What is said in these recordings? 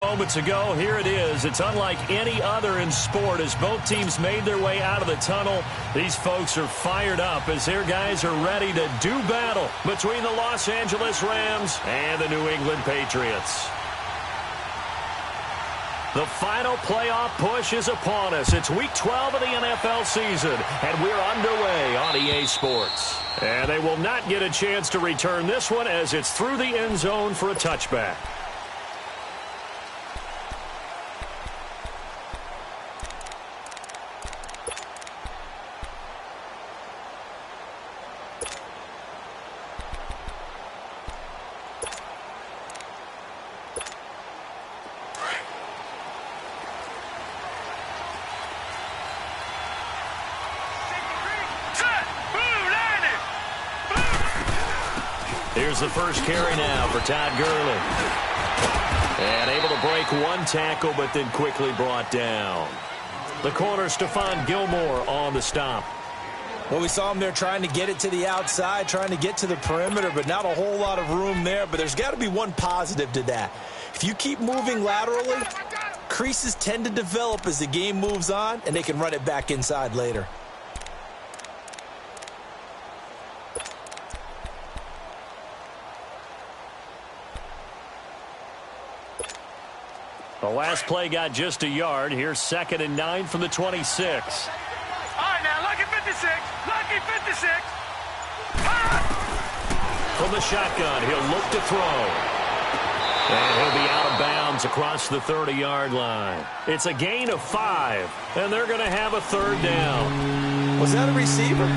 Moments ago, here it is. It's unlike any other in sport as both teams made their way out of the tunnel. These folks are fired up as their guys are ready to do battle between the Los Angeles Rams and the New England Patriots. The final playoff push is upon us. It's Week 12 of the NFL season, and we're underway on EA Sports. And they will not get a chance to return this one as it's through the end zone for a touchback. Here's the first carry now for Todd Gurley. And able to break one tackle, but then quickly brought down. The corner, Stephon Gilmore, on the stop. Well, we saw him there trying to get it to the outside, trying to get to the perimeter, but not a whole lot of room there. But there's got to be one positive to that. If you keep moving laterally, creases tend to develop as the game moves on, and they can run it back inside later. The last play got just a yard. Here's 2nd and 9 from the 26. All right, now, lucky 56. Lucky 56. From the shotgun, he'll look to throw. And he'll be out of bounds across the 30-yard line. It's a gain of 5, and they're going to have a 3rd down. Was that a receiver?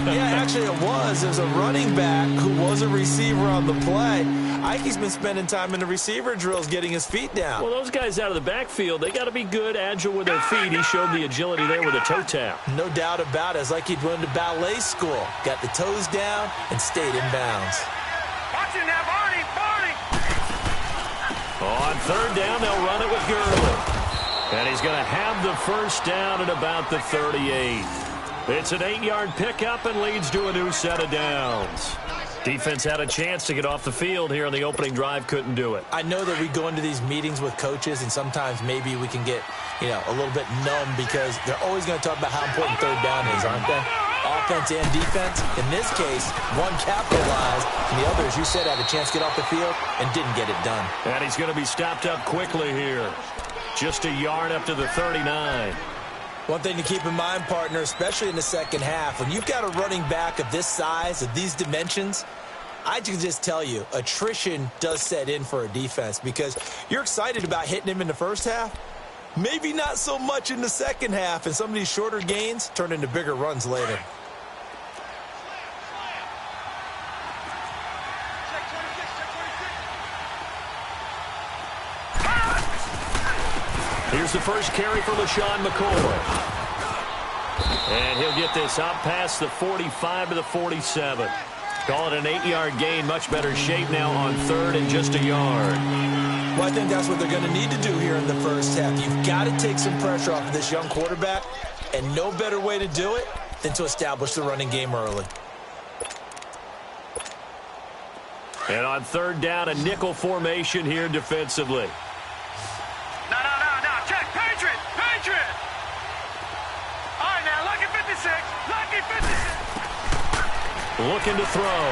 Yeah, actually it was. There's a running back who was a receiver on the play. Ike's been spending time in the receiver drills getting his feet down. Well, those guys out of the backfield, they got to be good, agile with their feet. He showed the agility there with a toe tap. No doubt about it. It's like he'd run to ballet school. Got the toes down and stayed in bounds. Watch it now, Barney, Barney. On 3rd down, they'll run it with Gurley. And he's going to have the first down at about the 38. It's an 8-yard pickup and leads to a new set of downs. Defense had a chance to get off the field here on the opening drive, couldn't do it. I know that we go into these meetings with coaches, and sometimes maybe we can get, a little bit numb because they're always going to talk about how important 3rd down is, aren't they? Offense and defense. In this case, one capitalized, and the other, as you said, had a chance to get off the field and didn't get it done. And he's going to be stopped up quickly here. Just a yard up to the 39. One thing to keep in mind, partner, especially in the second half, when you've got a running back of this size, of these dimensions, I can just tell you, attrition does set in for a defense because you're excited about hitting him in the first half. Maybe not so much in the second half, and some of these shorter gains turn into bigger runs later. Here's the first carry for LaShawn McCoy. And he'll get this out past the 45 to the 47. Call it an 8-yard gain. Much better shape now on 3rd and just a yard. Well, I think that's what they're going to need to do here in the first half. You've got to take some pressure off of this young quarterback, and no better way to do it than to establish the running game early. And on 3rd down, a nickel formation here defensively. No. Check. Patriot. All right, now, lucky 56. Lucky 56. Looking to throw.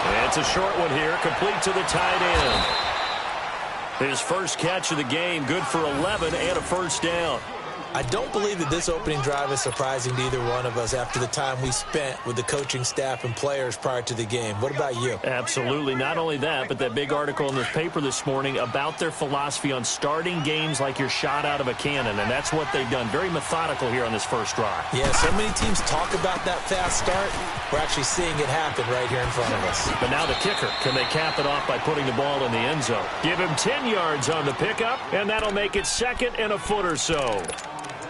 And it's a short one here, complete to the tight end. His first catch of the game, good for 11 and a first down. I don't believe that this opening drive is surprising to either one of us after the time we spent with the coaching staff and players prior to the game. What about you? Absolutely. Not only that, but that big article in the paper this morning about their philosophy on starting games like you're shot out of a cannon, and that's what they've done. Very methodical here on this first drive. Yeah, so many teams talk about that fast start. We're actually seeing it happen right here in front of us. But now the kicker. Can they cap it off by putting the ball in the end zone? Give him 10 yards on the pickup, and that'll make it 2nd and a foot or so.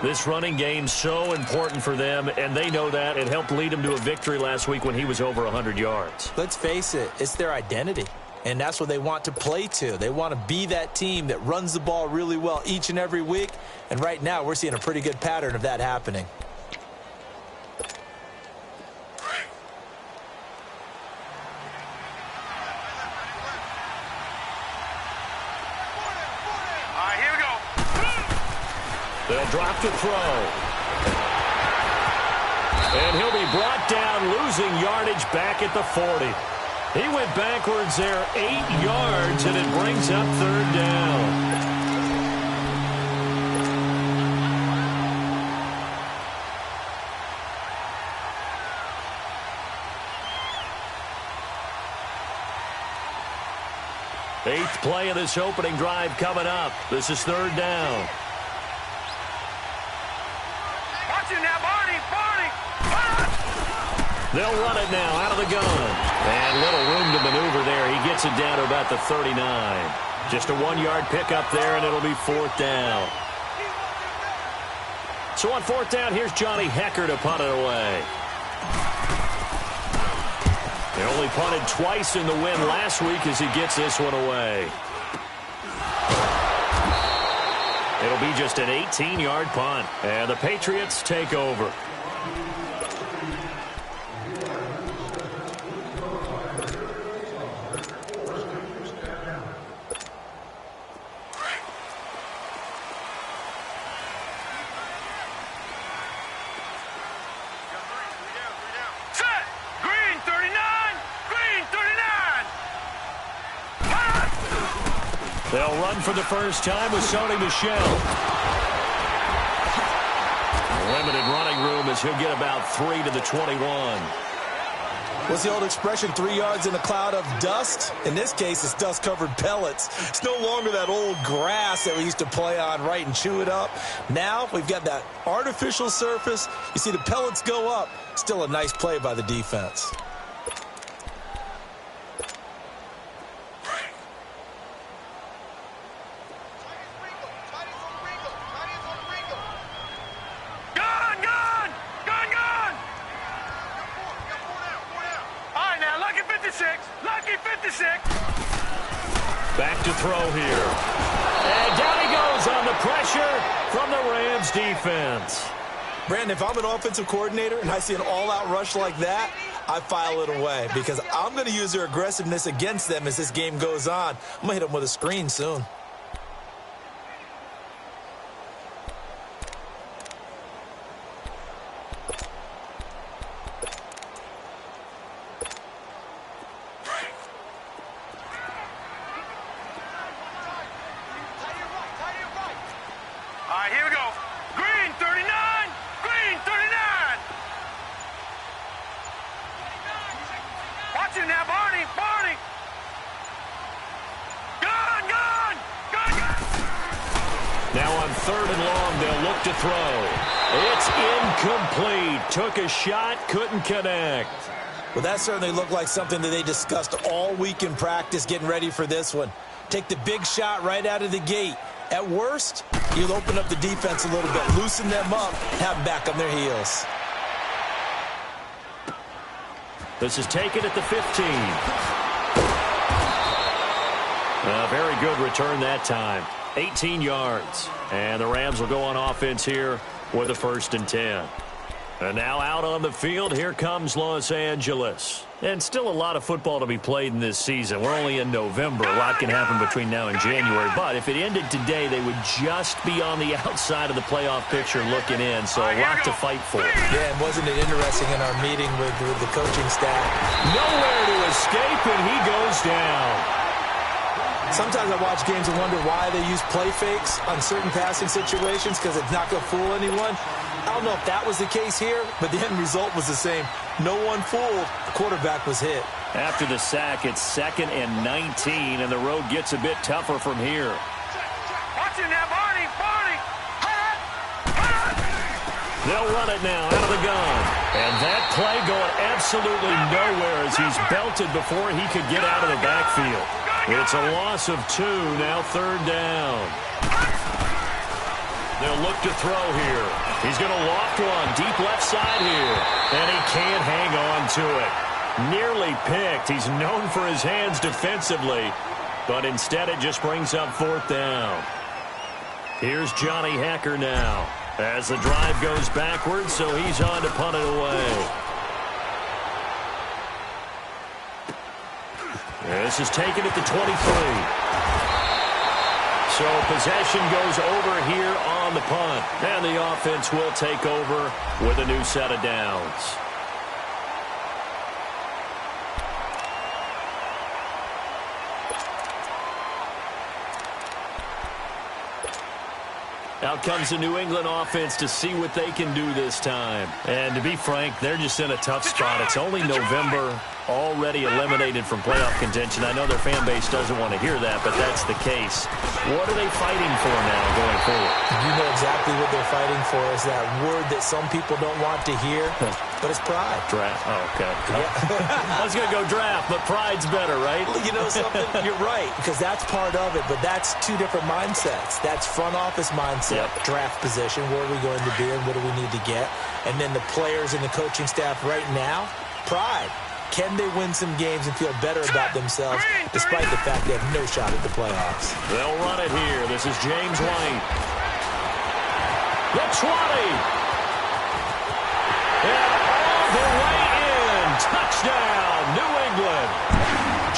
This running game's so important for them, and they know that. It helped lead them to a victory last week when he was over 100 yards. Let's face it, it's their identity, and that's what they want to play to. They want to be that team that runs the ball really well each and every week, and right now we're seeing a pretty good pattern of that happening. They'll drop to throw. And he'll be brought down, losing yardage back at the 40. He went backwards there 8 yards, and it brings up third down. Eighth play of this opening drive coming up. This is third down. Watch it now, Barney. They'll run it now out of the gun. And little room to maneuver there. He gets it down to about the 39. Just a 1-yard pickup there, and it'll be fourth down. So on fourth down, here's Johnny Hekker to punt it away. They only punted twice in the win last week as he gets this one away. It'll be just an 18-yard punt, and the Patriots take over. They'll run for the first time with Sony Michel. Limited running room as he'll get about 3 to the 21. What's the old expression, 3 yards in a cloud of dust? In this case, it's dust-covered pellets. It's no longer that old grass that we used to play on, right, and chew it up. Now we've got that artificial surface. You see the pellets go up. Still a nice play by the defense. Back to throw here. And down he goes on the pressure from the Rams defense. Brandon, if I'm an offensive coordinator and I see an all-out rush like that, I file it away because I'm going to use their aggressiveness against them as this game goes on. I'm going to hit them with a screen soon. Took a shot, couldn't connect. Well, that certainly looked like something that they discussed all week in practice getting ready for this one. Take the big shot right out of the gate. At worst, you'll open up the defense a little bit, loosen them up, have them back on their heels. This is taken at the 15. A very good return that time. 18 yards. And the Rams will go on offense here with a 1st and 10. And now out on the field, here comes Los Angeles. And still a lot of football to be played in this season. We're only in November. A lot can happen between now and January. But if it ended today, they would just be on the outside of the playoff picture looking in. So a lot to fight for. Yeah, and wasn't it interesting in our meeting with the coaching staff? Nowhere to escape, and he goes down. Sometimes I watch games and wonder why they use play fakes on certain passing situations because it's not going to fool anyone. I don't know if that was the case here, but the end result was the same. No one fooled. The quarterback was hit. After the sack, it's 2nd and 19, and the road gets a bit tougher from here. Watch it now, Barney. They'll run it now out of the gun. And that play going absolutely nowhere as he's belted before he could get out of the backfield. It's a loss of 2, now 3rd down. They'll look to throw here. He's going to loft one deep left side here. And he can't hang on to it. Nearly picked. He's known for his hands defensively. But instead it just brings up 4th down. Here's Johnny Hekker now. As the drive goes backwards, so he's on to punt it away. This is taken at the 23. So possession goes over here on the punt. And the offense will take over with a new set of downs. Out comes the New England offense to see what they can do this time. And to be frank, they're just in a tough spot. It's only November, already eliminated from playoff contention. I know their fan base doesn't want to hear that, but that's the case. What are they fighting for now going forward? You know exactly what they're fighting for is that word that some people don't want to hear, but it's pride. Draft. Oh, okay. Yeah. I was going to go draft, but pride's better, right? You know something? You're right, because that's part of it, but that's two different mindsets. That's front office mindset, draft position, where are we going to be and what do we need to get? And then the players and the coaching staff right now, pride. Can they win some games and feel better about themselves despite the fact they have no shot at the playoffs? They'll run it here. This is James White. The 20. And all the way in. Touchdown, New England.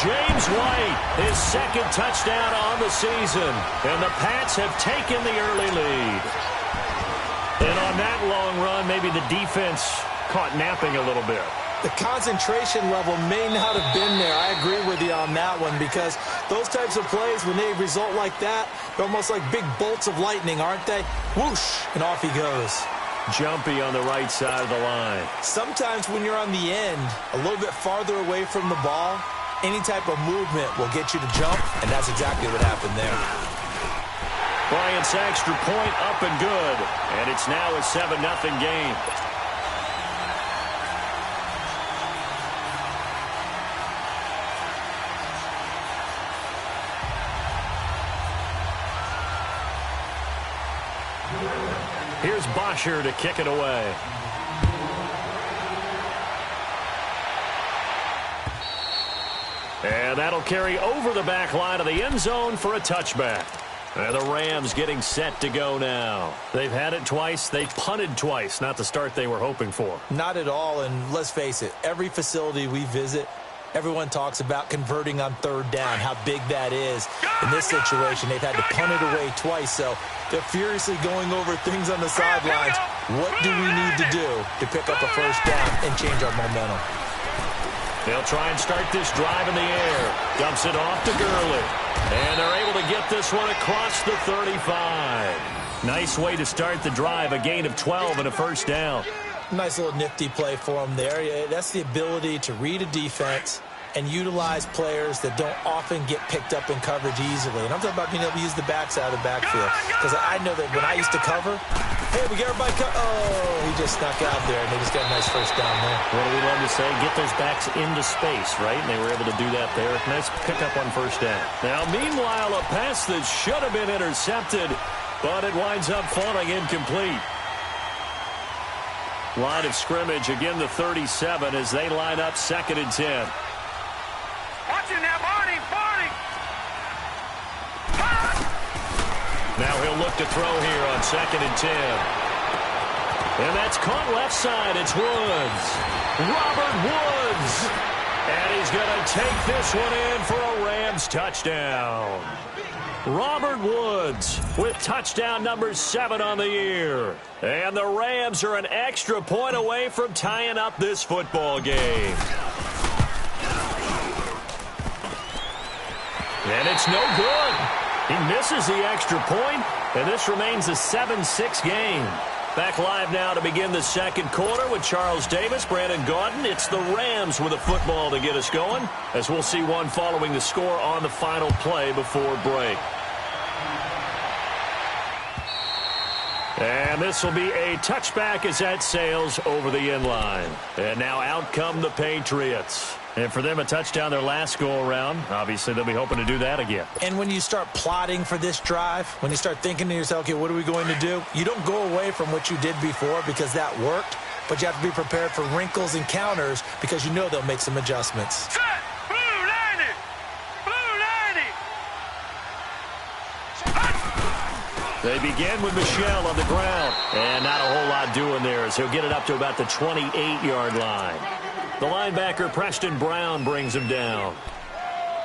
James White, his second touchdown on the season. And the Pats have taken the early lead. And on that long run, maybe the defense caught napping a little bit. The concentration level may not have been there. I agree with you on that one because those types of plays, when they result like that, they're almost like big bolts of lightning, aren't they? Whoosh, and off he goes. Jumpy on the right side of the line. Sometimes when you're on the end, a little bit farther away from the ball, any type of movement will get you to jump, and that's exactly what happened there. Bryant's extra point up and good, and it's now a 7-0 game. Here's Bosher to kick it away. And that'll carry over the back line of the end zone for a touchback. And the Rams getting set to go now. They've had it twice. They punted twice. Not the start they were hoping for. Not at all, and let's face it, every facility we visit, everyone talks about converting on third down, how big that is. In this situation, they've had to punt it away twice, so they're furiously going over things on the sidelines. What do we need to do to pick up a first down and change our momentum? They'll try and start this drive in the air. Dumps it off to Gurley. And they're able to get this one across the 35. Nice way to start the drive, a gain of 12 and a first down. Nice little nifty play for him there. That's the ability to read a defense and utilize players that don't often get picked up in coverage easily. And I'm talking about being able to use the backside of the backfield. Because I know that when I used to cover, hey, we get everybody oh, he just snuck out there, and they just got a nice first down there. What do we love to say? Get those backs into space, right? And they were able to do that there. Nice pickup on first down. Now, meanwhile, a pass that should have been intercepted, but it winds up falling incomplete. Line of scrimmage, again the 37 as they line up 2nd and 10. Watch it now, Barney! Now he'll look to throw here on 2nd and 10. And that's caught left side. It's Woods. Robert Woods. And he's going to take this one in for a Rams touchdown. Robert Woods with touchdown number 7 on the year. And the Rams are an extra point away from tying up this football game. And it's no good. He misses the extra point, and this remains a 7-6 game. Back live now to begin the second quarter with Charles Davis, Brandon Gaudin. It's the Rams with a football to get us going, as we'll see one following the score on the final play before break. And this will be a touchback as that sails over the end line. And now out come the Patriots. And for them, a touchdown their last go-around. Obviously, they'll be hoping to do that again. And when you start plotting for this drive, when you start thinking to yourself, okay, what are we going to do? You don't go away from what you did before because that worked, but you have to be prepared for wrinkles and counters because you know they'll make some adjustments. Set! Blue 90! Blue 90! They begin with Michel on the ground. And not a whole lot doing there as he'll get it up to about the 28-yard line. The linebacker, Preston Brown, brings him down.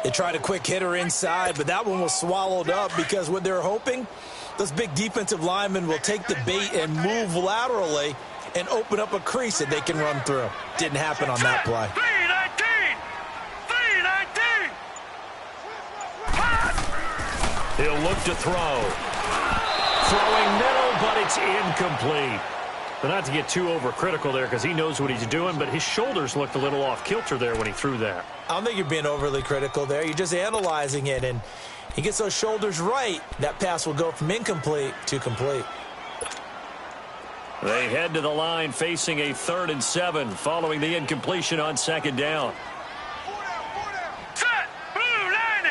They tried a quick hitter inside, but that one was swallowed up because what they're hoping, those big defensive linemen will take the bait and move laterally and open up a crease that they can run through. Didn't happen on that play. 319! 319! He'll look to throw. Throwing middle, but it's incomplete. But not to get too overcritical there because he knows what he's doing, but his shoulders looked a little off kilter there when he threw that. I don't think you're being overly critical there. You're just analyzing it, and he gets those shoulders right. That pass will go from incomplete to complete. They head to the line facing a 3rd and 7 following the incompletion on 2nd down. Set! Blue 90!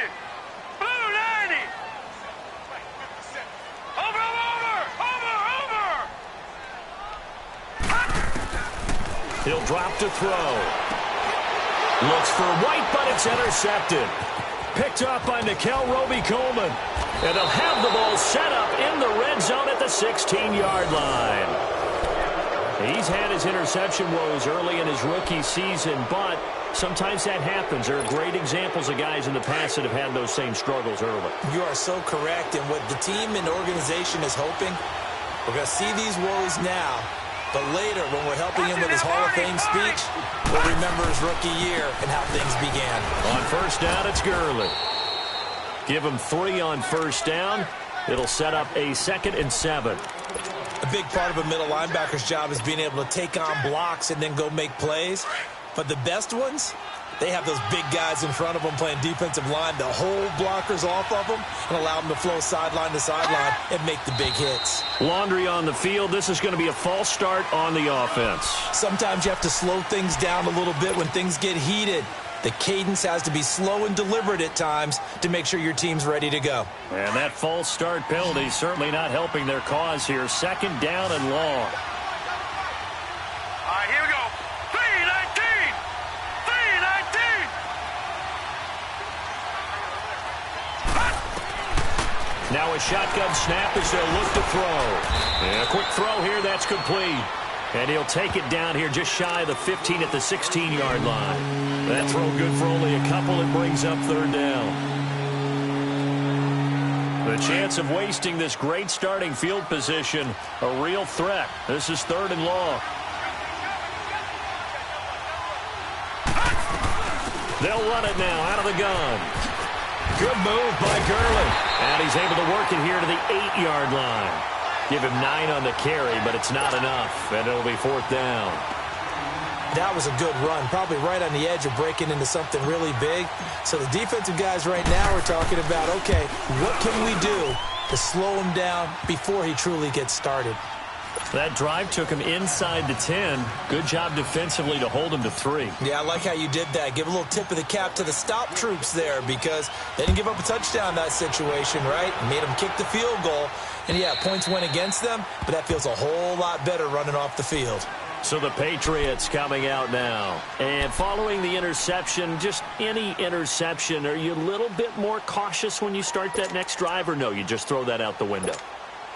Blue 90! Over! He'll drop to throw. Looks for White, but it's intercepted. Picked up by Nickell Robey-Coleman. And they'll have the ball set up in the red zone at the 16-yard line. He's had his interception woes early in his rookie season, but sometimes that happens. There are great examples of guys in the past that have had those same struggles early. You are so correct, and what the team and organization is hoping, we're going to see these woes now, but later when we're helping him with his Hall of Fame speech, we'll remember his rookie year and how things began. On 1st down, it's Gurley. Give him 3 on 1st down. It'll set up a 2nd and 7. A big part of a middle linebacker's job is being able to take on blocks and then go make plays. But the best ones, they have those big guys in front of them playing defensive line to hold blockers off of them and allow them to flow sideline to sideline and make the big hits. Laundry on the field. This is going to be a false start on the offense. Sometimes you have to slow things down a little bit when things get heated. The cadence has to be slow and deliberate at times to make sure your team's ready to go. And that false start penalty certainly not helping their cause here. 2nd down and long. All right, here we go. 319! 319! Now a shotgun snap as they'll look to throw. And a quick throw here, that's complete. And he'll take it down here just shy of the 15 at the 16-yard line. That throw good for only a couple. It brings up 3rd down. The chance of wasting this great starting field position, a real threat. This is 3rd and long. They'll run it now out of the gun. Good move by Gurley. And he's able to work it here to the 8-yard line. Give him 9 on the carry, but it's not enough, and it'll be 4th down. That was a good run, probably right on the edge of breaking into something really big. So the defensive guys right now are talking about, okay, what can we do to slow him down before he truly gets started? That drive took him inside the 10. Good job defensively to hold him to 3. Yeah, I like how you did that. Give a little tip of the cap to the stop troops there because they didn't give up a touchdown in that situation, right? Made them kick the field goal. And, yeah, points went against them, but that feels a whole lot better running off the field. So the Patriots coming out now. And following the interception, just any interception, are you a little bit more cautious when you start that next drive, or no, you just throw that out the window?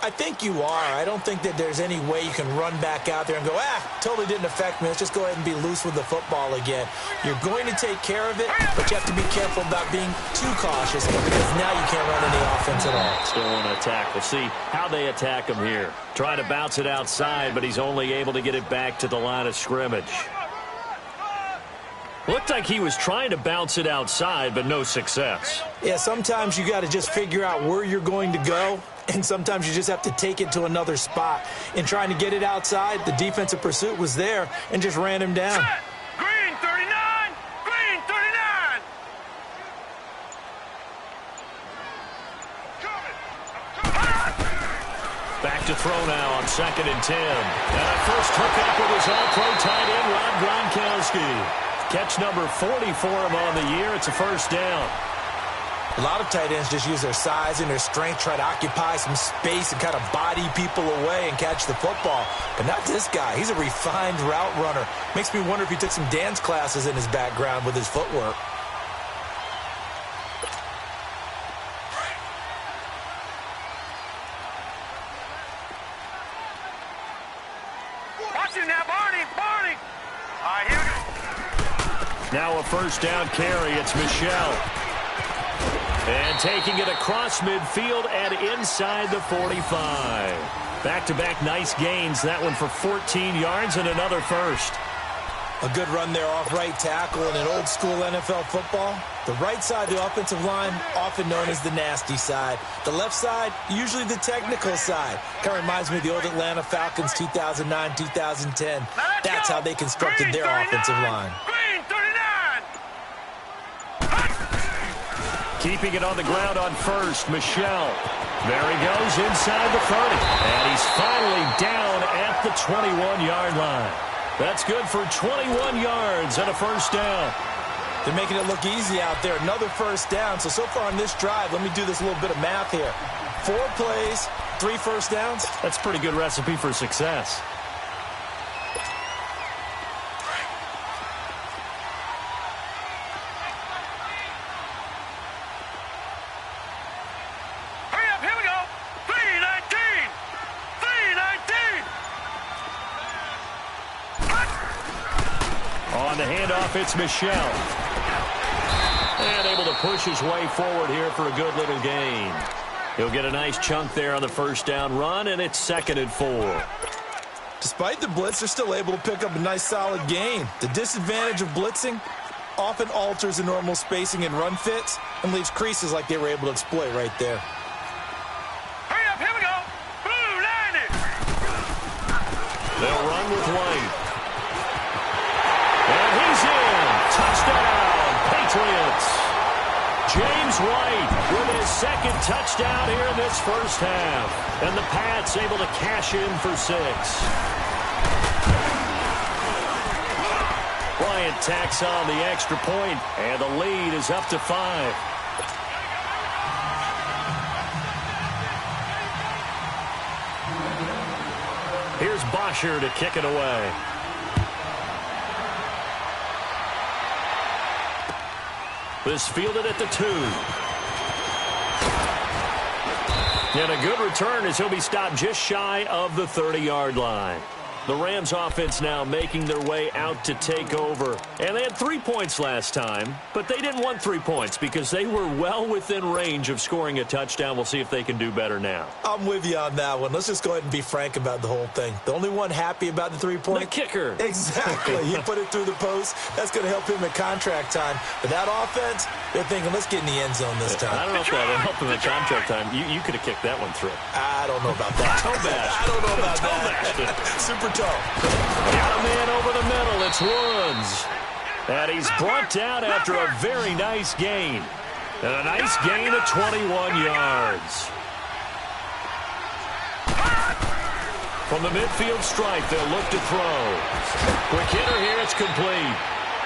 I think you are. I don't think that there's any way you can run back out there and go, totally didn't affect me. Let's just go ahead and be loose with the football again. You're going to take care of it, but you have to be careful about being too cautious because now you can't run any offense at all. Still want to attack. We'll see how they attack him here. Trying to bounce it outside, but he's only able to get it back to the line of scrimmage. Looked like he was trying to bounce it outside, but no success. Yeah, sometimes you got to just figure out where you're going to go, and sometimes you just have to take it to another spot. In trying to get it outside, the defensive pursuit was there and just ran him down. Set! Green 39! Green 39! Back to throw now on 2nd and 10. And a first hookup with his all-pro tight end, Rob Gronkowski. Catch number 40 for him on the year. It's a 1st down. A lot of tight ends just use their size and their strength, try to occupy some space and kind of body people away and catch the football. But not this guy. He's a refined route runner. Makes me wonder if he took some dance classes in his background with his footwork. Watch it now, Barney! Barney! All right, here we go. Now a 1st down carry. It's Michel. And taking it across midfield and inside the 45. Back-to-back nice gains. That one for 14 yards and another first. A good run there off right tackle in an old-school NFL football. The right side of the offensive line, often known as the nasty side. The left side, usually the technical side. Kind of reminds me of the old Atlanta Falcons 2009-2010. That's how they constructed their offensive line. Green 39. Keeping it on the ground on first, Michel. There he goes inside the 30. And he's finally down at the 21-yard line. That's good for 21 yards and a first down. They're making it look easy out there. Another first down. So far on this drive, let me do this little bit of math here. 4 plays, 3 first downs. That's a pretty good recipe for success. Hurry up, here we go. 319. 319. On the handoff, it's Michel. And able to push his way forward here for a good little gain. He'll get a nice chunk there on the first down run, and it's 2nd and 4. Despite the blitz, they're still able to pick up a nice solid gain. The disadvantage of blitzing often alters the normal spacing and run fits and leaves creases like they were able to exploit right there. Hurry up, here we go. Blue 90. They'll run with White. And he's in. Touchdown, Patriots. James White with his 2nd touchdown here in this first half. And the Pats able to cash in for 6. Bryant tacks on the extra point, and the lead is up to 5. Here's Bosher to kick it away. This fielded at the 2. And a good return as he'll be stopped just shy of the 30-yard line. The Rams offense now making their way out to take over. And they had 3 points last time, but they didn't want 3 points because they were well within range of scoring a touchdown. We'll see if they can do better now. I'm with you on that one. Let's just go ahead and be frank about the whole thing. The only one happy about the 3-point? The kicker. Exactly. He put it through the post. That's going to help him at contract time. But that offense, they're thinking, let's get in the end zone this time. I don't know if that'll help him at contract time. You could have kicked that one through. I don't know about that. Toe bash. I don't know about that. Super toe. Got a man over the middle. It's Woods. And he's brought down after a very nice gain. And a nice gain of 21 yards. From the midfield stripe, they'll look to throw. Quick hitter here. It's complete.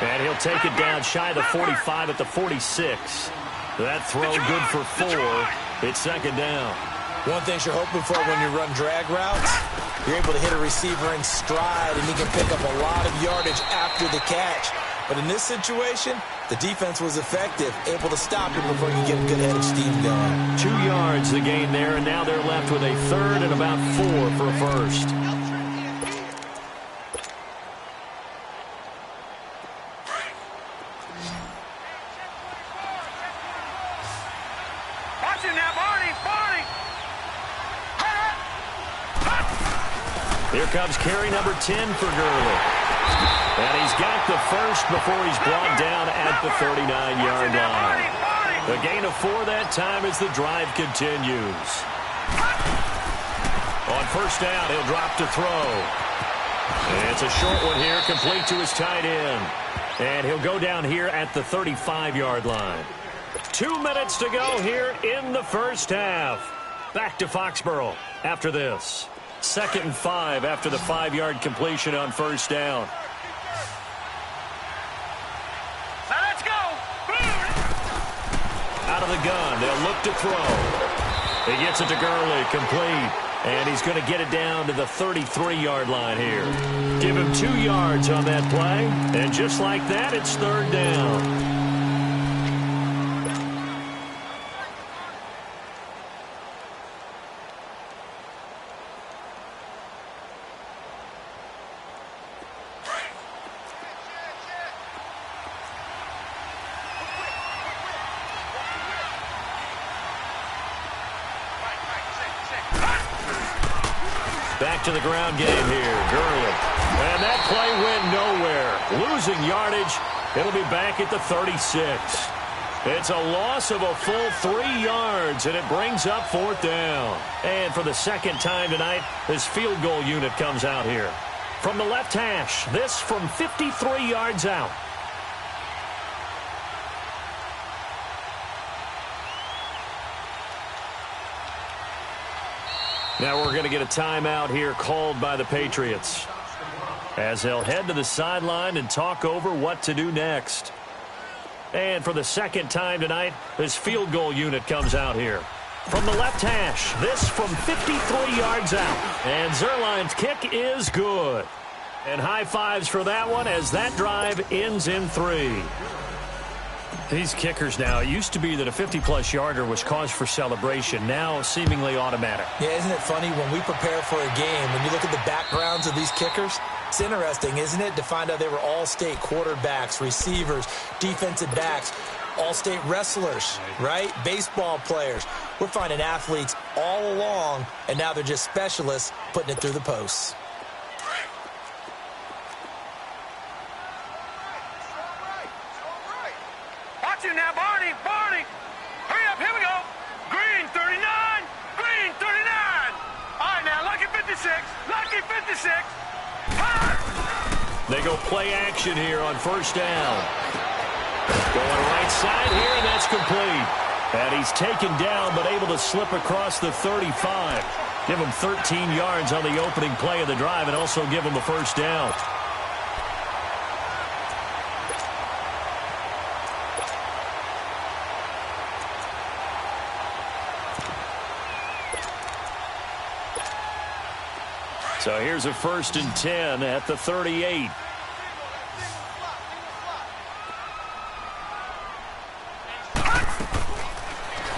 And he'll take it down shy of the 45 at the 46. That throw good for 4. It's 2nd down. One thing you're hoping for when you run drag routes, you're able to hit a receiver in stride, and he can pick up a lot of yardage after the catch. But in this situation, the defense was effective, able to stop him before he could get a good head of steam going. 2 yards the gain there, and now they're left with a 3rd and about 4 for a first. Watch him now, Barney. Here comes carry number 10 for Gurley. And he's got the first before he's brought down at the 39-yard line. A gain of 4 that time as the drive continues. On first down, he'll drop to throw. And it's a short one here, complete to his tight end. And he'll go down here at the 35-yard line. 2 minutes to go here in the first half. Back to Foxborough after this. 2nd and 5 after the 5-yard completion on first down. Now let's go. Out of the gun, they'll look to throw. He gets it to Gurley, complete. And he's going to get it down to the 33-yard line here. Give him 2 yards on that play. And just like that, it's 3rd down. Back to the ground game here. Gurley. And that play went nowhere. Losing yardage. It'll be back at the 36. It's a loss of a full 3 yards, and it brings up 4th down. And for the second time tonight, this field goal unit comes out here. From the left hash, this from 53 yards out. Now we're going to get a timeout here called by the Patriots, as they'll head to the sideline and talk over what to do next. And for the second time tonight, this field goal unit comes out here. From the left hash, this from 53 yards out. And Zuerlein's kick is good. And high fives for that one as that drive ends in 3. These kickers now, it used to be that a 50-plus yarder was cause for celebration. Now seemingly automatic. Yeah, isn't it funny when we prepare for a game, when you look at the backgrounds of these kickers, it's interesting, isn't it, to find out they were all-state quarterbacks, receivers, defensive backs, all-state wrestlers, right? Baseball players. We're finding athletes all along, and now they're just specialists putting it through the posts. Watch it now, Barney. Barney. Hurry up. Here we go. Green 39. Green 39. All right, now, lucky 56. Lucky 56. They go play action here on 1st down. Going right side here, and that's complete. And he's taken down, but able to slip across the 35. Give him 13 yards on the opening play of the drive, and also give him a 1st down. So here's a 1st and 10 at the 38.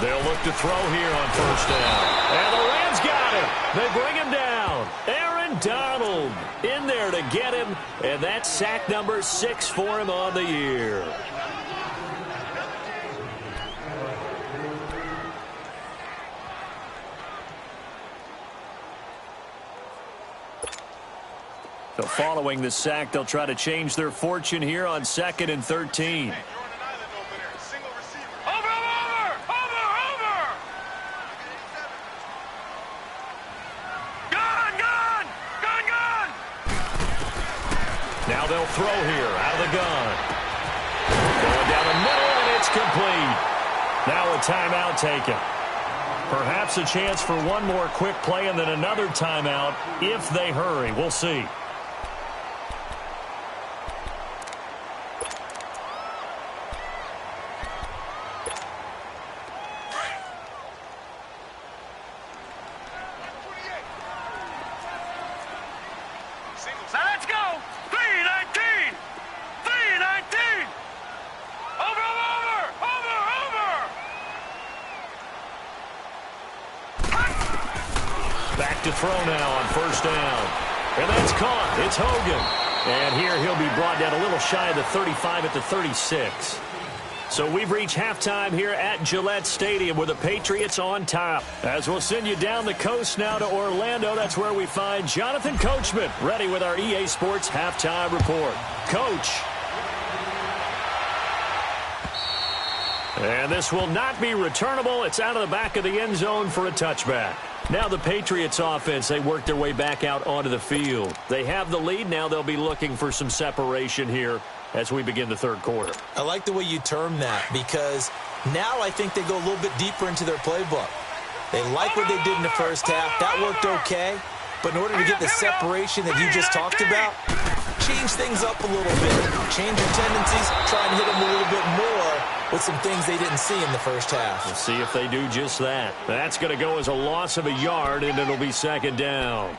They'll look to throw here on 1st down. And the Rams got him. They bring him down. Aaron Donald in there to get him. And that's sack number 6 for him on the year. So following the sack, they'll try to change their fortune here on 2nd and 13. Over, over, over, over. Gun, gun, gun, gun. Now they'll throw here out of the gun. Going down the middle, and it's complete. Now a timeout taken. Perhaps a chance for one more quick play and then another timeout if they hurry. We'll see. Let's go. 319. 319. Over, over, over, over. Back to throw now on 1st down. And that's caught. It's Hogan. And here he'll be brought down a little shy of the 35 at the 36. So we've reached halftime here at Gillette Stadium with the Patriots on top. As we'll send you down the coast now to Orlando, that's where we find Jonathan Coachman ready with our EA Sports Halftime Report. Coach. And this will not be returnable. It's out of the back of the end zone for a touchback. Now the Patriots offense, they work their way back out onto the field. They have the lead. Now they'll be looking for some separation here as we begin the 3rd quarter. I like the way you term that, because now I think they go a little bit deeper into their playbook. They like what they did in the 1st half. That worked okay. But in order to get the separation that you just talked about, change things up a little bit. Change your tendencies. Try and hit them a little bit more with some things they didn't see in the 1st half. We'll see if they do just that. That's going to go as a loss of a yard, and it'll be 2nd down.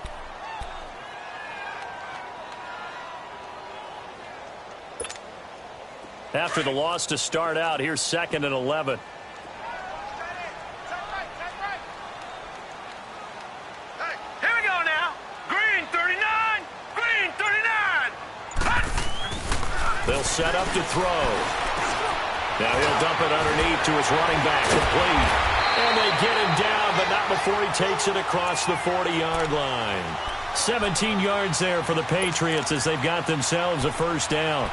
After the loss to start out, here's 2nd and 11. Here we go now. Green 39. Green 39. They'll set up to throw. Now he'll dump it underneath to his running back, complete. And they get him down, but not before he takes it across the 40-yard line. 17 yards there for the Patriots as they've got themselves a first down.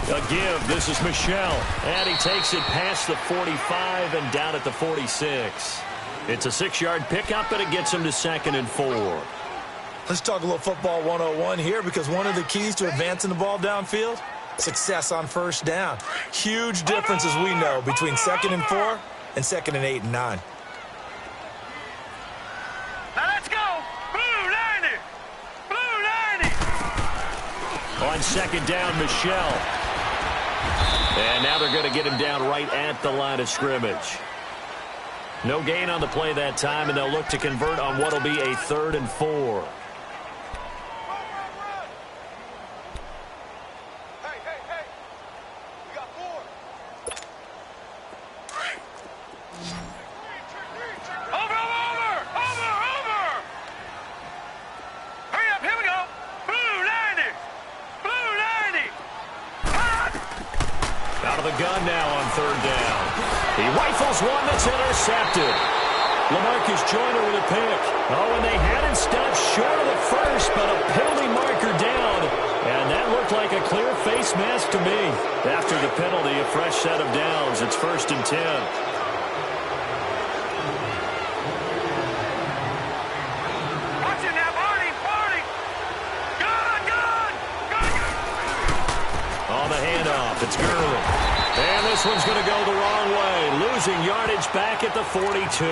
A give. This is Michel. And he takes it past the 45 and down at the 46. It's a 6-yard pickup, and it gets him to 2nd and 4. Let's talk a little football 101 here, because one of the keys to advancing the ball downfield, success on first down. Huge difference, as we know, between 2nd and 4 and 2nd and 8 and 9. Now let's go. Blue 90. Blue 90. On 2nd down, Michel. And now they're going to get him down right at the line of scrimmage. No gain on the play that time, and they'll look to convert on what will be a 3rd and 4. Intercepted. LaMarcus Joyner with a pick. Oh, and they had it stopped short of the first, but a penalty marker down. And that looked like a clear face mask to me. After the penalty, a fresh set of downs. It's 1st and 10. Watch it now, Barney. Barney. Gun. On the handoff, it's Gurley. And this one's going to go the wrong way, losing yardage back at the 42.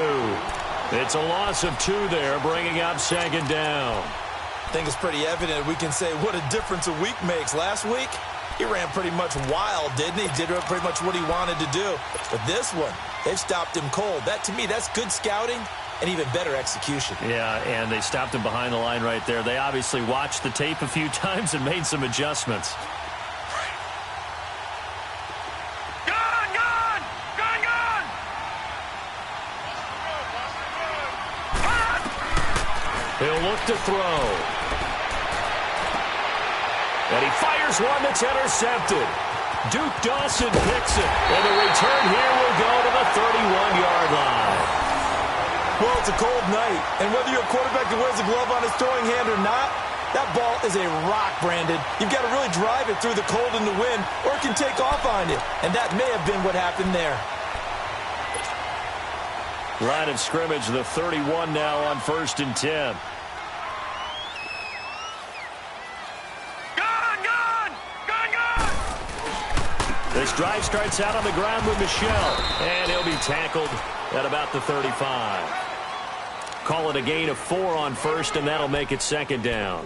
It's a loss of 2 there, bringing up 2nd down. I think it's pretty evident we can say what a difference a week makes. Last week, he ran pretty much wild, didn't he? Did pretty much what he wanted to do. But this one, they've stopped him cold. That, to me, that's good scouting and even better execution. Yeah, and they stopped him behind the line right there. They obviously watched the tape a few times and made some adjustments. He'll look to throw. And he fires one that's intercepted. Duke Dawson picks it. And the return here will go to the 31-yard line. Well, it's a cold night. And whether you're a quarterback that wears a glove on his throwing hand or not, that ball is a rock, Brandon. You've got to really drive it through the cold and the wind, or it can take off on you. And that may have been what happened there. Line of scrimmage, the 31 now on 1st and 10. This drive starts out on the ground with Michel, and he'll be tackled at about the 35. Call it a gain of 4 on 1st, and that'll make it 2nd down.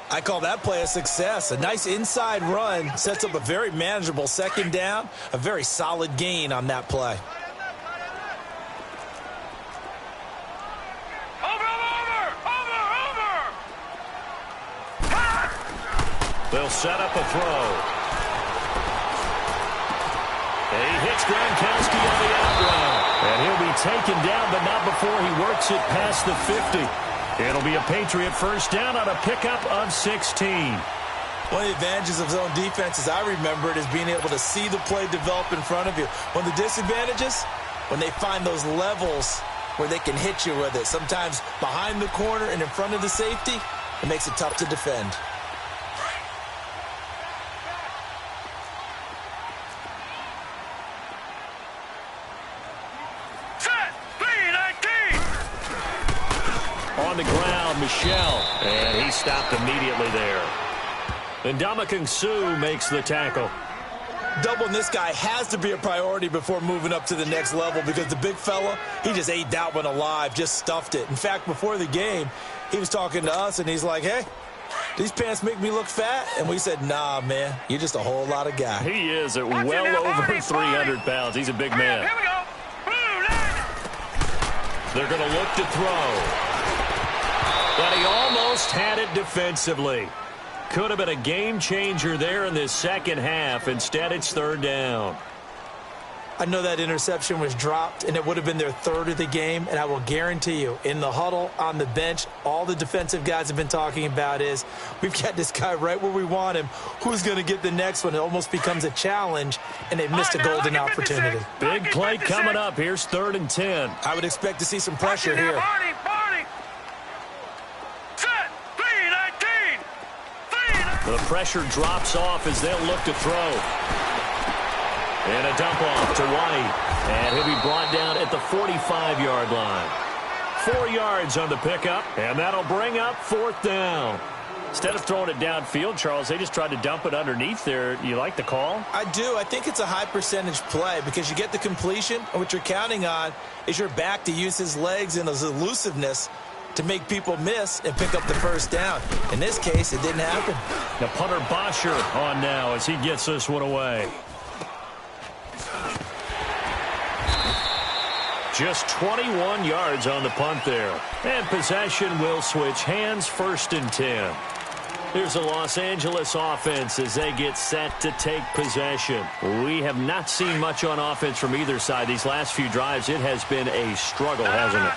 I call that play a success. A nice inside run sets up a very manageable 2nd down, a very solid gain on that play. They'll set up a throw. And he hits Gronkowski on the out route. And he'll be taken down, but not before he works it past the 50. It'll be a Patriot first down on a pickup of 16. One of the advantages of zone defense, as I remember it, is being able to see the play develop in front of you. One of the disadvantages, when they find those levels where they can hit you with it. Sometimes behind the corner and in front of the safety, it makes it tough to defend. On the ground, Michel, and he stopped immediately there. And Ndamukong Suh makes the tackle. Doubling this guy has to be a priority before moving up to the next level, because the big fella, he just ate that one alive, just stuffed it. In fact, before the game, he was talking to us, and he's like, hey, these pants make me look fat? And we said, nah, man, you're just a whole lot of guy. He is at well over 300 pounds. He's a big man. Here we go. They're going to look to throw. But he almost had it defensively. Could have been a game changer there in this second half. Instead, it's 3rd down. I know that interception was dropped, and it would have been their third of the game, and I will guarantee you, in the huddle, on the bench, all the defensive guys have been talking about is, we've got this guy right where we want him. Who's going to get the next one? It almost becomes a challenge, and they missed a golden opportunity. Big play coming up. Here's 3rd and 10. I would expect to see some pressure here. Barney. Set. 3-19. The pressure drops off as they'll look to throw. And a dump off to White. And he'll be brought down at the 45-yard line. 4 yards on the pickup, and that'll bring up 4th down. Instead of throwing it downfield, Charles, they just tried to dump it underneath there. You like the call? I do. I think it's a high-percentage play because you get the completion, and what you're counting on is your back to use his legs and his elusiveness to make people miss and pick up the first down. In this case, it didn't happen. The punter Bosher on now as he gets this one away. Just 21 yards on the punt there. And possession will switch hands, 1st and 10. Here's the Los Angeles offense as they get set to take possession. We have not seen much on offense from either side. These last few drives, it has been a struggle, hasn't it?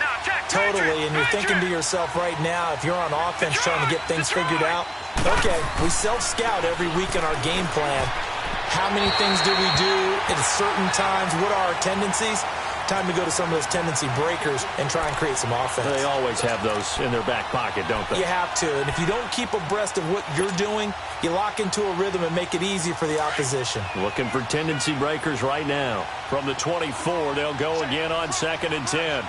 Totally, and you're thinking to yourself right now, if you're on offense trying to get things figured out, okay, we self-scout every week in our game plan. How many things do we do at certain times? What are our tendencies? Time to go to some of those tendency breakers and try and create some offense. They always have those in their back pocket, don't they? You have to. And if you don't keep abreast of what you're doing, you lock into a rhythm and make it easy for the opposition. Looking for tendency breakers right now. From the 24, they'll go again on 2nd and 10.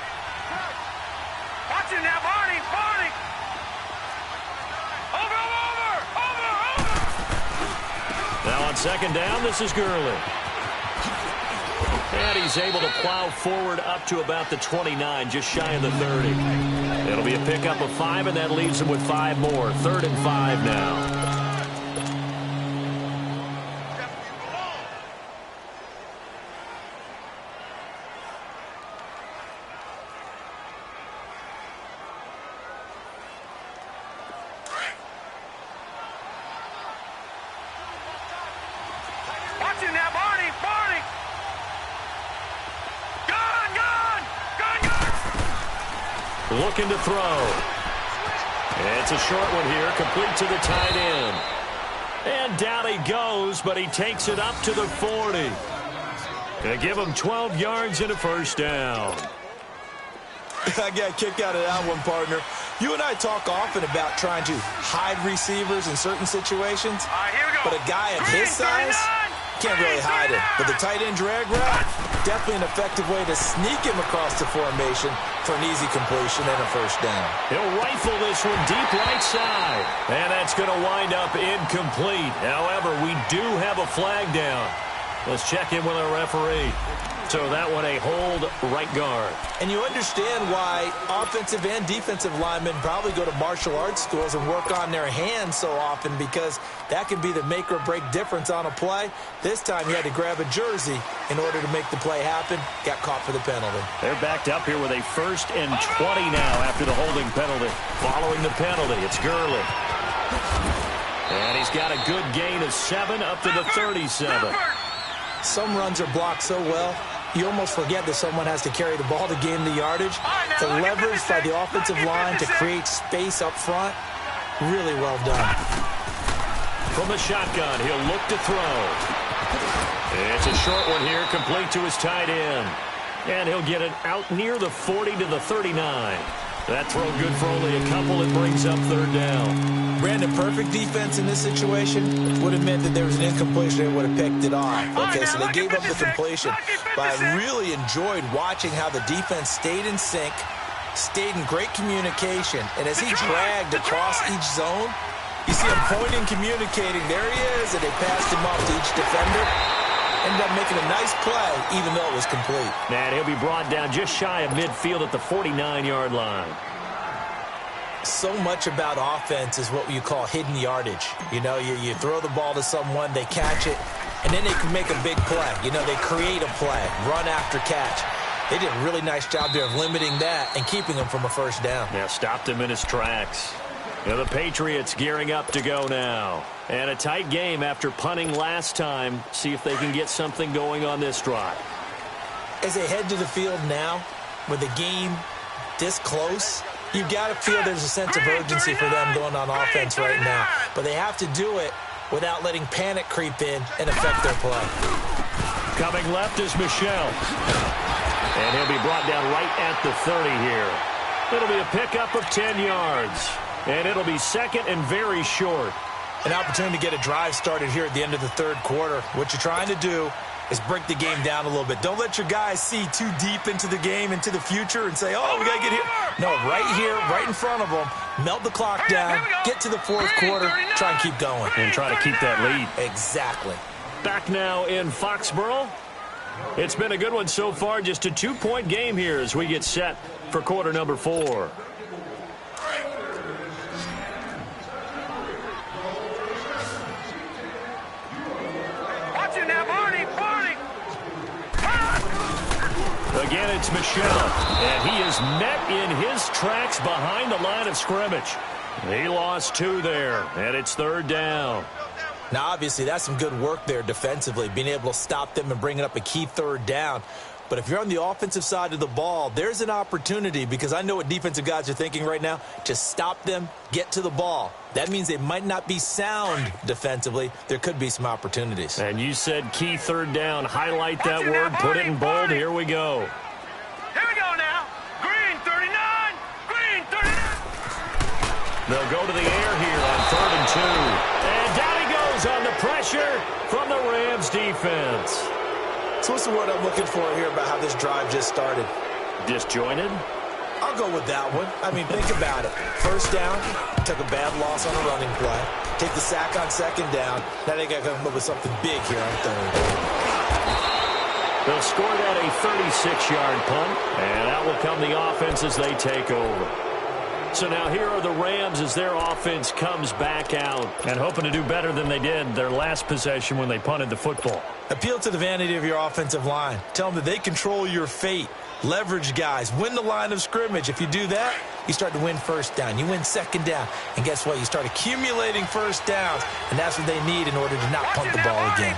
Watch it now, Barney. Over. Now on 2nd down, this is Gurley. And he's able to plow forward up to about the 29, just shy of the 30. It'll be a pickup of 5, and that leaves him with 5 more. 3rd and 5 now. Watch it now, Barney. Looking to throw. It's a short one here, complete to the tight end. And down he goes, but he takes it up to the 40. Gonna give him 12 yards and a 1st down. I got a kick out of that one, partner. You and I talk often about trying to hide receivers in certain situations. Here we go. But a guy of his size can't really hide him. But the tight end drag route, definitely an effective way to sneak him across the formation for an easy completion and a 1st down. He'll rifle this one deep right side. And that's going to wind up incomplete. However, we do have a flag down. Let's check in with our referee. So that one a hold right guard. And you understand why offensive and defensive linemen probably go to martial arts schools and work on their hands so often, because that can be the make or break difference on a play. This time he had to grab a jersey in order to make the play happen. Got caught for the penalty. They're backed up here with a 1st and 20 now after the holding penalty. Following the penalty, it's Gurley. And he's got a good gain of 7 up to the 37. Some runs are blocked so well, you almost forget that someone has to carry the ball to gain the yardage. The leverage by the offensive line to create space up front, really well done. From the shotgun, he'll look to throw. It's a short one here, complete to his tight end. And he'll get it out near the 40 to the 39. That throw good for only a couple. It brings up 3rd down. Brandon, perfect defense in this situation would have meant that there was an incompletion. They would have picked it off. Okay, so they gave up the completion. But I really enjoyed watching how the defense stayed in sync, stayed in great communication. And as he dragged across each zone, you see him pointing, communicating. There he is, and they passed him off to each defender. Ended up making a nice play, even though it was complete. And he'll be brought down just shy of midfield at the 49-yard line. So much about offense is what you call hidden yardage. You know, you throw the ball to someone, they catch it, and then they can make a big play. You know, they create a play, run after catch. They did a really nice job there of limiting that and keeping him from a 1st down. Yeah, stopped him in his tracks. You know, the Patriots gearing up to go now. And a tight game after punting last time. See if they can get something going on this drive. As they head to the field now, with the game this close, you've got to feel there's a sense of urgency for them going on offense right now. But they have to do it without letting panic creep in and affect their play. Coming left is Michel. And he'll be brought down right at the 30 here. It'll be a pickup of 10 yards. And it'll be second and very short. An opportunity to get a drive started here at the end of the third quarter. What you're trying to do is break the game down a little bit. Don't let your guys see too deep into the game, into the future, and say, oh, we got to get here. No, right here, right in front of them, melt the clock down, get to the fourth quarter, try and keep going. And try to keep that lead. Exactly. Back now in Foxborough. It's been a good one so far. Just a 2-point game here as we get set for quarter number 4. Again, it's Michel, and he is met in his tracks behind the line of scrimmage. He lost 2 there, and it's third down. Now, obviously, that's some good work there defensively, being able to stop them and bringing up a key third down. But if you're on the offensive side of the ball, there's an opportunity, because I know what defensive guys are thinking right now, to stop them, get to the ball. That means they might not be sound defensively. There could be some opportunities. And you said key third down. Highlight that word. Put it in bold. Here we go. Here we go now. Green 39. Green 39. They'll go to the air here on 3rd and 2. And down he goes on the pressure from the Rams defense. So what's the word I'm looking for here about how this drive just started? Disjointed? I'll go with that one. I mean, think about it. First down, took a bad loss on a running play. Take the sack on second down. Now they got to come up with something big here on third. They'll score that a 36-yard punt, and out will come the offense as they take over. So now here are the Rams as their offense comes back out and hoping to do better than they did their last possession when they punted the football. Appeal to the vanity of your offensive line. Tell them that they control your fate. Leverage guys. Win the line of scrimmage. If you do that, you start to win first down. You win second down. And guess what? You start accumulating first downs, and that's what they need in order to not punt the ball again.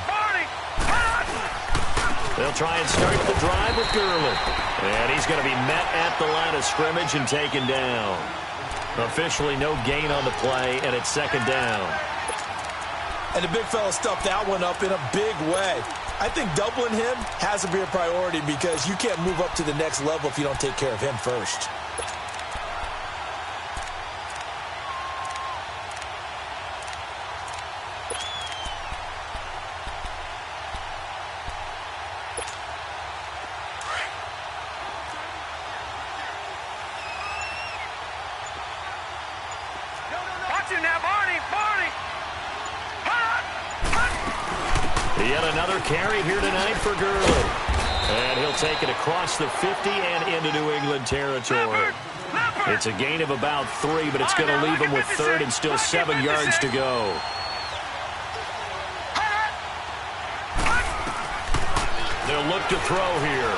They'll try and start the drive with Gurley. And he's going to be met at the line of scrimmage and taken down. Officially no gain on the play, and it's second down. And the big fella stuffed that one up in a big way. I think doubling him has to be a priority because you can't move up to the next level if you don't take care of him first. Yet another carry here tonight for Gurley. And he'll take it across the 50 and into New England territory. It's a gain of about 3, but it's going to leave him with third and still 7 yards to go. They'll look to throw here.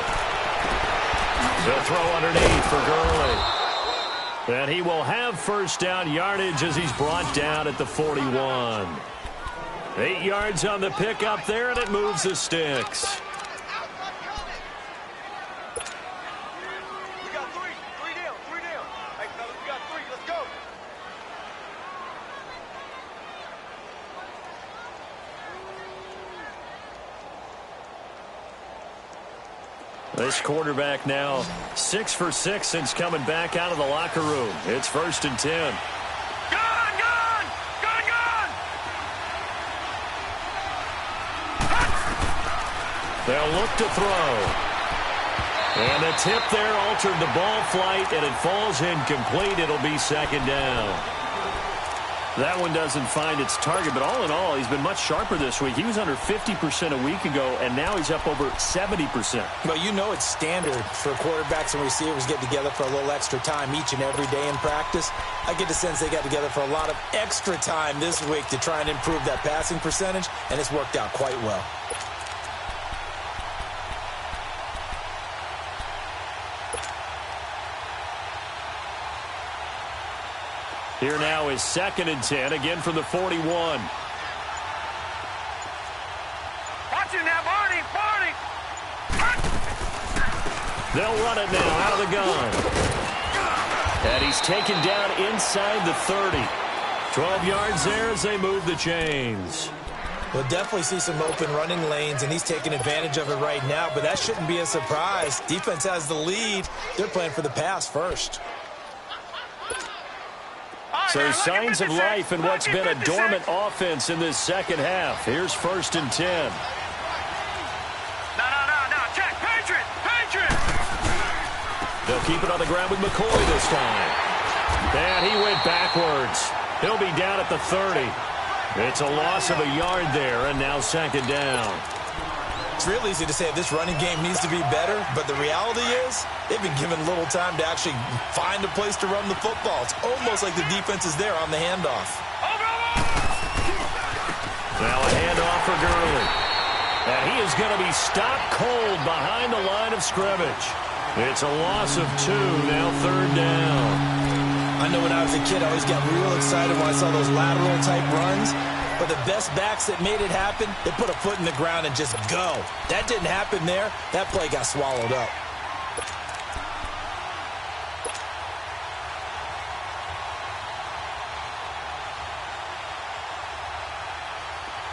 They'll throw underneath for Gurley. And he will have first down yardage as he's brought down at the 41. 8 yards on the pickup there, and it moves the sticks. We got 3. 3 down. 3 down. Hey, fellas, we got 3. Let's go. This quarterback now 6 for 6 since coming back out of the locker room. It's 1st and 10. They'll look to throw. And the tip there altered the ball flight, and it falls incomplete. It'll be second down. That one doesn't find its target, but all in all, he's been much sharper this week. He was under 50% a week ago, and now he's up over 70%. Well, you know it's standard for quarterbacks and receivers get together for a little extra time each and every day in practice. I get the sense they got together for a lot of extra time this week to try and improve that passing percentage, and it's worked out quite well. Here now is 2nd and 10, again from the 41. Watch it now, Barney. Barney. They'll run it now out of the gun. And he's taken down inside the 30. 12 yards there as they move the chains. We'll definitely see some open running lanes, and he's taking advantage of it right now, but that shouldn't be a surprise. Defense has the lead. They're playing for the pass first. So signs of life in what's been a dormant offense in this second half. Here's 1st and 10. No. Check. Patriot. They'll keep it on the ground with McCoy this time. And he went backwards. He'll be down at the 30. It's a loss of a yard there, and now 2nd down. It's real easy to say this running game needs to be better, but the reality is they've been given little time to actually find a place to run the football. It's almost like the defense is there on the handoff. Now a handoff for Gurley. And he is going to be stopped cold behind the line of scrimmage. It's a loss of 2, now 3rd down. I know when I was a kid, I always got real excited when I saw those lateral-type runs. But the best backs that made it happen, they put a foot in the ground and just go. That didn't happen there. That play got swallowed up.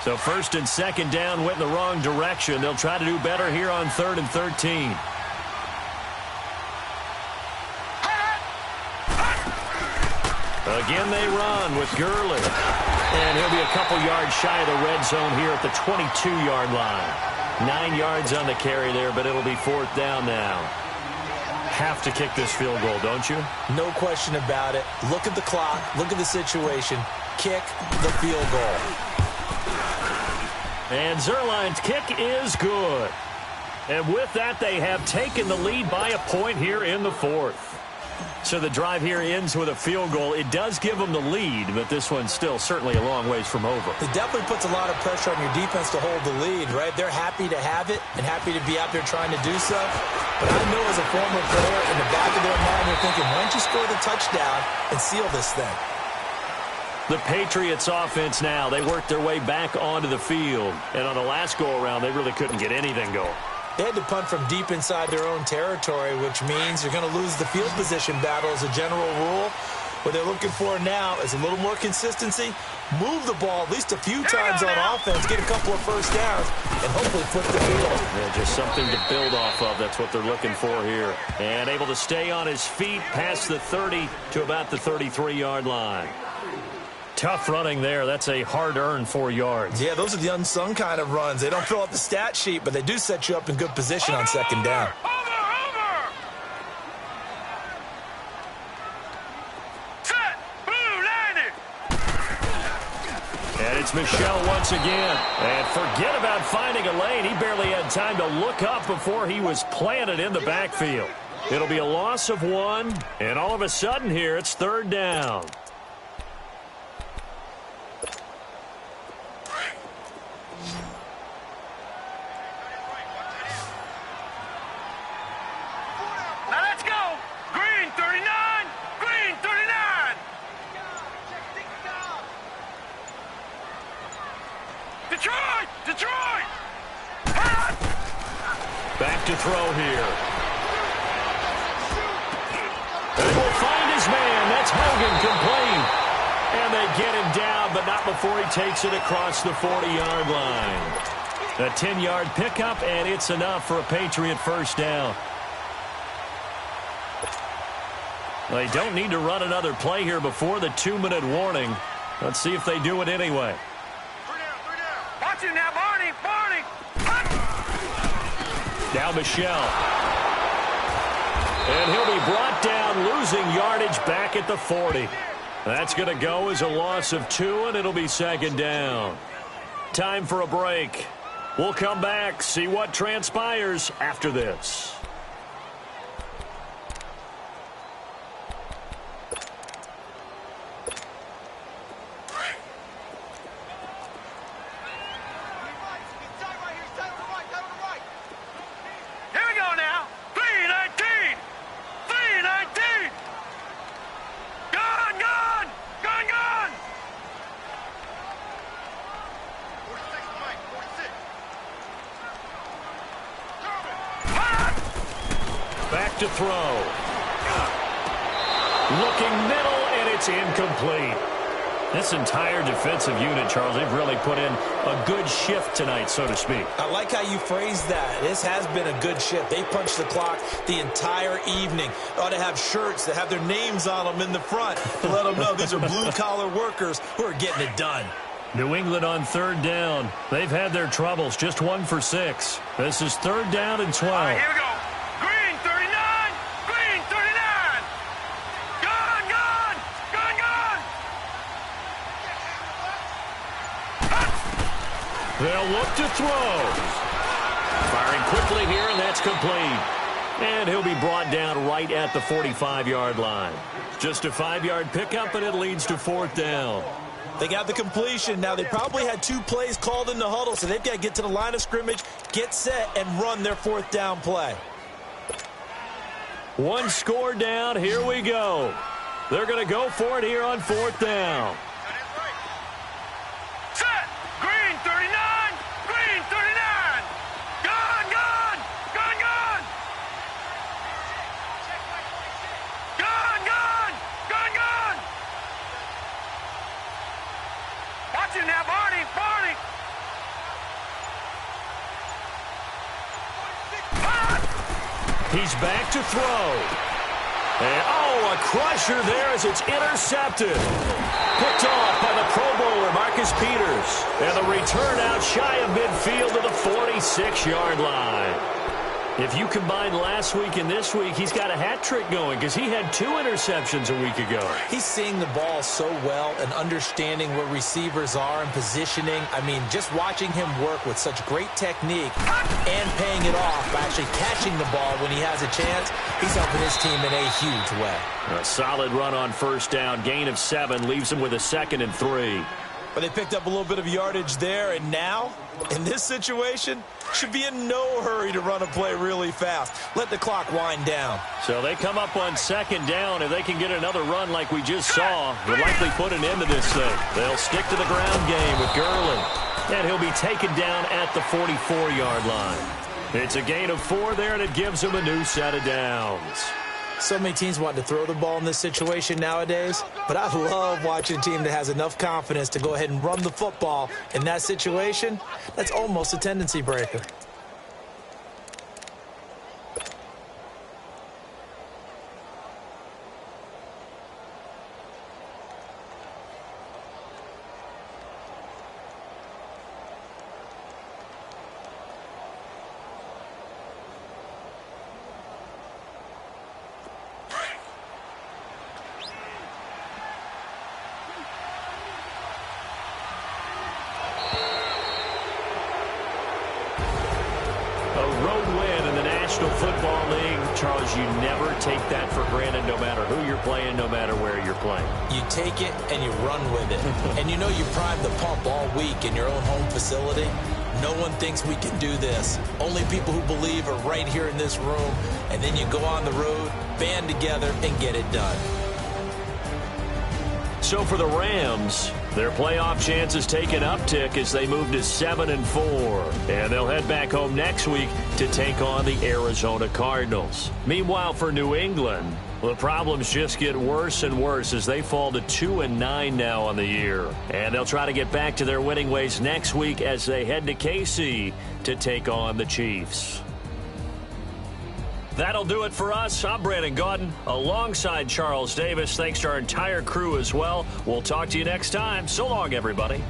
So 1st and 2nd down went in the wrong direction. They'll try to do better here on 3rd and 13. Again, they run with Gurley. And he'll be a couple yards shy of the red zone here at the 22-yard line. 9 yards on the carry there, but it'll be 4th down now. Have to kick this field goal, don't you? No question about it. Look at the clock. Look at the situation. Kick the field goal. And Zuerlein's kick is good. And with that, they have taken the lead by a point here in the 4th. So the drive here ends with a field goal. It does give them the lead, but this one's still certainly a long ways from over. It definitely puts a lot of pressure on your defense to hold the lead, right? They're happy to have it and happy to be out there trying to do so. But I know as a former player, in the back of their mind, they're thinking, why don't you score the touchdown and seal this thing? The Patriots offense now, they worked their way back onto the field. And on the last go-around, they really couldn't get anything going. They had to punt from deep inside their own territory, which means you're going to lose the field position battle as a general rule. What they're looking for now is a little more consistency, move the ball at least a few times on offense, get a couple of first downs, and hopefully flip the field. Yeah, just something to build off of. That's what they're looking for here. And able to stay on his feet past the 30 to about the 33-yard line. Tough running there. That's a hard-earned 4 yards. Yeah, those are the unsung kind of runs. They don't fill out the stat sheet, but they do set you up in good position on 2nd down. Set. Blue, landed. And it's Michel once again. And forget about finding a lane. He barely had time to look up before he was planted in the backfield. It'll be a loss of 1, and all of a sudden here, it's 3rd down. Detroit! Back to throw here. They will find his man. That's Hogan complete. And they get him down, but not before he takes it across the 40-yard line. A 10-yard pickup, and it's enough for a Patriot first down. They don't need to run another play here before the 2-minute warning. Let's see if they do it anyway. Watch it now, Barney! Now Michel. And he'll be brought down, losing yardage back at the 40. That's going to go as a loss of 2, and it'll be 2nd down. Time for a break. We'll come back, see what transpires after this. to throw. Looking middle, and it's incomplete. This entire defensive unit, Charles, they've really put in a good shift tonight, so to speak. I like how you phrased that. This has been a good shift. They punched the clock the entire evening. Ought to have shirts that have their names on them in the front to let them know these are blue-collar workers who are getting it done. New England on third down. They've had their troubles, just 1 for 6. This is third down and 12. All right, here we go. Green 39, green 39. Gun, gun, gun, gun. They'll look to throw. Firing quickly here, and that's complete. And he'll be brought down right at the 45-yard line. Just a 5-yard pickup, and it leads to fourth down. They got the completion. Now, they probably had 2 plays called in the huddle, so they've got to get to the line of scrimmage, get set, and run their fourth down play. 1 score down. Here we go. They're going to go for it here on fourth down. Set. Green 39, green 39. Gun, gun, gun, gun. Gun, gun, gun, gun. Watch him now, Barney, Barney. He's back to throw. And, a crusher there as it's intercepted. Picked off by the Pro Bowler, Marcus Peters. And the return out shy of midfield to the 46-yard line. If you combine last week and this week, he's got a hat trick going because he had 2 interceptions a week ago. He's seeing the ball so well and understanding where receivers are and positioning. I mean, just watching him work with such great technique and paying it off by actually catching the ball when he has a chance, he's helping his team in a huge way. A solid run on first down. Gain of 7 leaves him with a 2nd and 3. But they picked up a little bit of yardage there, and now, in this situation, should be in no hurry to run a play really fast. Let the clock wind down. So they come up on 2nd down. If they can get another run like we just saw, will likely put an end to this thing. They'll stick to the ground game with Gurley. And he'll be taken down at the 44-yard line. It's a gain of 4 there, and it gives him a new set of downs. So many teams want to throw the ball in this situation nowadays, but I love watching a team that has enough confidence to go ahead and run the football in that situation. That's almost a tendency breaker. Football League, Charles, you never take that for granted no matter who you're playing, no matter where you're playing. You take it and you run with it. And you know you primed the pump all week in your own home facility. No one thinks we can do this. Only people who believe are right here in this room. And then you go on the road, band together, and get it done. So for the Rams, their playoff chances take an uptick as they move to 7-4. And they'll head back home next week to take on the Arizona Cardinals. Meanwhile, for New England, the problems just get worse and worse as they fall to 2-9 now on the year. And they'll try to get back to their winning ways next week as they head to KC to take on the Chiefs. That'll do it for us. I'm Brandon Gaudin alongside Charles Davis. Thanks to our entire crew as well. We'll talk to you next time. So long, everybody.